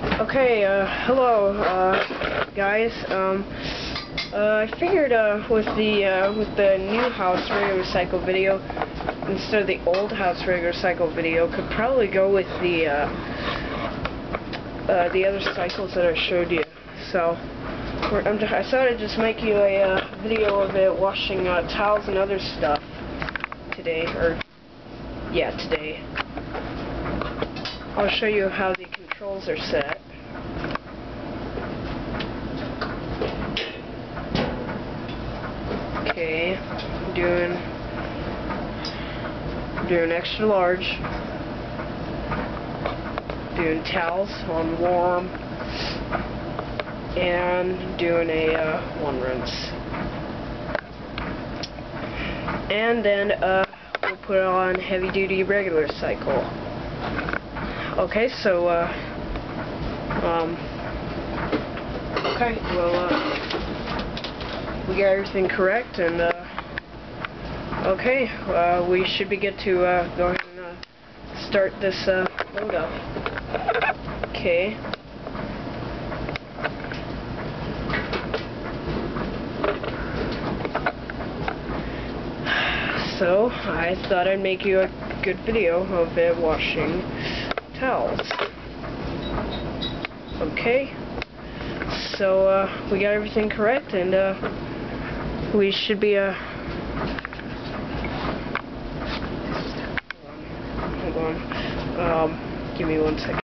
Okay, hello, guys. I figured with the new house regular cycle video instead of the old house regular cycle video, could probably go with the other cycles that I showed you. So I thought I'd just make you a video of it washing towels and other stuff today, today. I'll show you how the controls are set. Okay, doing extra large, doing towels on warm, and doing a one rinse. And then we'll put it on heavy duty regular cycle. Okay, so okay, well, we got everything correct, and okay, we should be good to go ahead and start this load up. Okay. So I thought I'd make you a good video of it washing towels. Okay. So we got everything correct, and we should be hold on. Give me 1 second.